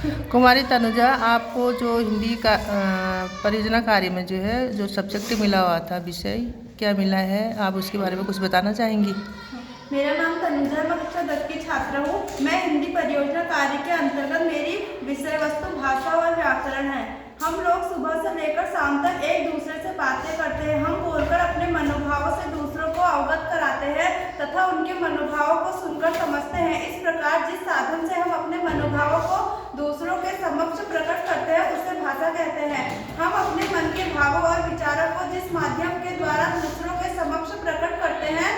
कुमारी तनुजा, आपको जो हिंदी का परियोजना कार्य में जो है जो सब्जेक्ट मिला हुआ था, विषय क्या मिला है, आप उसके बारे में कुछ बताना चाहेंगी? मेरा नाम तनुजा, मैं कक्षा 10 की छात्रा हूँ। मैं हिंदी परियोजना कार्य के अंतर्गत मेरी विषय वस्तु भाषा और व्याकरण है। हम लोग सुबह से लेकर शाम तक एक दूसरे से बातें करते हैं। हम बोलकर अपने मनोभावों से दूसरों को अवगत कराते हैं तथा उनके मनोभावों को सुनकर समझते हैं। इस प्रकार जिस साधन से हम अपने मनोभावों को दूसरों के समक्ष प्रकट करते हैं उसे भाषा कहते हैं। हम अपने मन के भावों और विचारों को जिस माध्यम के द्वारा दूसरों के समक्ष प्रकट करते हैं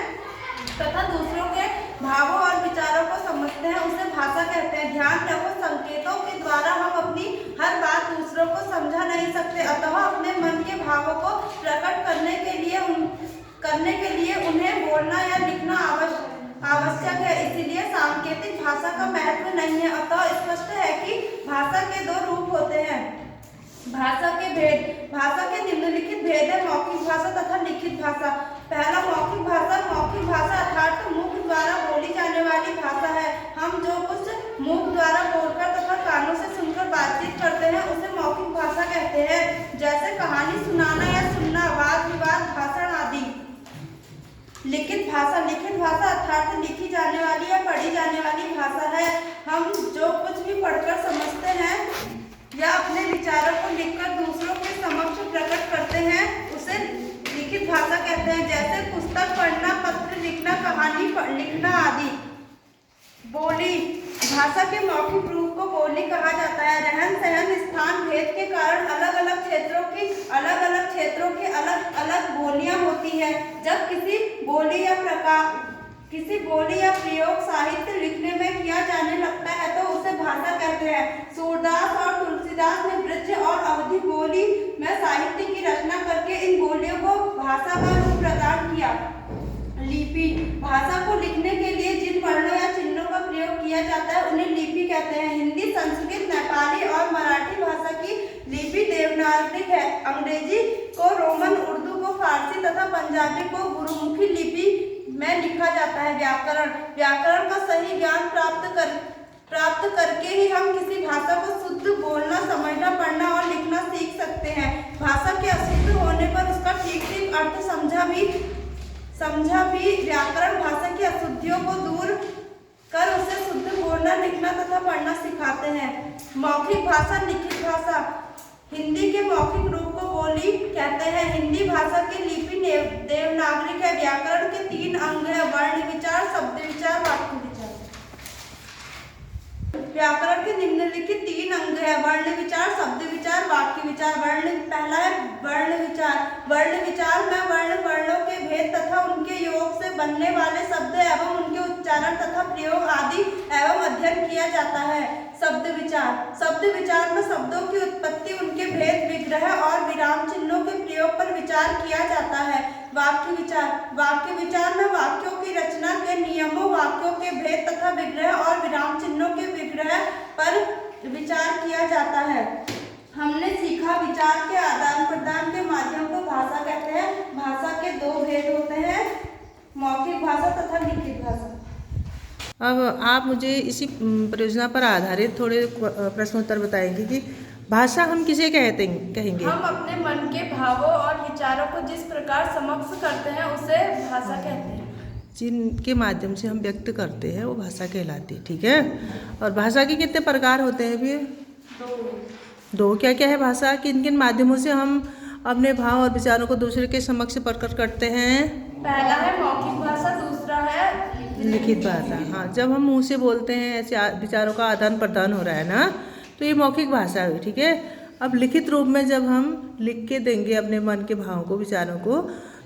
तथा दूसरों के भावों और विचारों को समझते हैं उसे भाषा कहते हैं। ध्यान रखो, संकेतों के द्वारा हम अपनी हर बात दूसरों को समझा नहीं सकते, अतः अपने मन के भावों को प्रकट करने के लिए उन्हें बोलना या लिखना आवश्यक है। इसीलिए सांकेतिक भाषा का महत्व नहीं है। अतः स्पष्ट है कि भाषा के दो रूप होते हैं। भाषा के भेद। भाषा के निम्नलिखित भेद है: मौखिक भाषा तथा लिखित भाषा। पहला, मौखिक भाषा। मौखिक भाषा अर्थात मुख द्वारा बोली जाने वाली भाषा है। हम जो कुछ मुख द्वारा बोलकर तथा कानों से सुनकर बातचीत करते हैं उसे मौखिक भाषा कहते हैं, जैसे कहानी सुनाना या सुनना, वाद विवाद, भाषण आदि। लिखित भाषा। लिखित भाषा अर्थात लिखी जाने वाली या पढ़ी जाने वाली भाषा है। हम जो कुछ भी पढ़कर समझते हैं या अपने विचारों को लिखकर दूसरों के समक्ष प्रकट करते हैं उसे लिखित भाषा कहते हैं, जैसे पुस्तक पढ़ना, पत्र लिखना, कहानी लिखना आदि। बोली। भाषा के मौखिक रूप को बोली कहा जाता है। रहन सहन स्थान भेद के कारण अलग अलग क्षेत्रों की अलग अलग बोलियां होती है। जब किसी बोली या प्रयोग साहित्य लिखने में किया जाने लगता है तो उसे भाषा कहते हैं। सूरदास और तुलसीदास ने ब्रज और अवधी बोली में साहित्य की रचना करके इन बोलियों को भाषा का रूप प्रदान किया। लिपि। भाषा को लिखने के लिए जिन वर्णों या चिन्हों का प्रयोग किया जाता है उन्हें लिपि कहते हैं। हिंदी, संस्कृत, नेपाली और मराठी भाषा की लिपि देवनागरी है। अंग्रेजी को रोमन, उर्दू को फारसी तथा पंजाबी को गुरुमुखी लिपि में लिखा जाता है। व्याकरण। व्याकरण का सही ज्ञान प्राप्त करके ही हम किसी भाषा को शुद्ध बोलना, समझना, पढ़ना और लिखना सीख सकते हैं। भाषा के अशुद्ध होने पर उसका ठीक अर्थ समझा भी व्याकरण भाषा की अशुद्धियों को दूर कर उसे शुद्ध बोलना, लिखना तथा पढ़ना सिखाते हैं। मौखिक भाषा। लिखित भाषा। हिंदी के मौखिक रूप को बोली कहते हैं। हिंदी भाषा की लिपि देवनागरिक है। व्याकरण के 3 अंग है: वर्ण विचार, शब्द विचार, वाक्य विचार। व्याकरण के निम्नलिखित 3 अंग है: वर्ण विचार, शब्द विचार, वाक्य विचार। पहला है वर्ण विचार। वर्ण विचार में वर्णों के भेद तथा उनके योग से बनने वाले शब्द एवं उनके उच्चारण तथा प्रयोग आदि एवं अध्ययन किया जाता है। शब्द विचार। शब्द विचार में शब्दों की उत्पत्ति, उनके भेद, विग्रह और विराम चिन्हों के प्रयोग पर विचार किया जाता है। वाक्य विचार। वाक्य विचार में वाक्यों की रचना के नियमों, वाक्यों के भेद तथा विग्रह और विराम चिन्हों के विग्रह पर विचार किया जाता है। हमने सीखा विचार के आदान प्रदान के माध्यम को भाषा कहते हैं। भाषा के 2 भेद होते हैं: मौखिक भाषा तथा लिखित भाषा। अब आप मुझे इसी परियोजना पर आधारित थोड़े प्रश्नोत्तर बताएंगे कि भाषा हम किसे कहेंगे? हम अपने मन के भावों और विचारों को जिस प्रकार समक्ष करते हैं उसे भाषा कहते हैं। जिनके माध्यम से हम व्यक्त करते हैं वो भाषा कहलाती है। ठीक है। और भाषा के कितने प्रकार होते हैं भी? 2। क्या क्या है भाषा? किन किन माध्यमों से हम अपने भाव और विचारों को दूसरे के समक्ष प्रकट करते हैं? पहला है मौखिक भाषा, दूसरा है लिखित भाषा। हाँ, जब हम मुंह से बोलते हैं, ऐसे विचारों का आदान प्रदान हो रहा है ना, तो ये मौखिक भाषा हुई। ठीक है। अब लिखित रूप में जब हम लिख के देंगे अपने मन के भावों को, विचारों को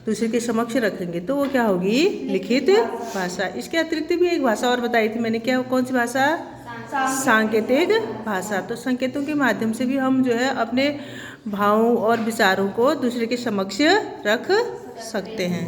दूसरे के समक्ष रखेंगे तो वो क्या होगी? लिखित भाषा। इसके अतिरिक्त भी एक भाषा और बताई थी मैंने, क्या? कौन सी भाषा? सांकेतिक भाषा। तो संकेतों के माध्यम से भी हम जो है अपने भावों और विचारों को दूसरे के समक्ष रख सकते हैं।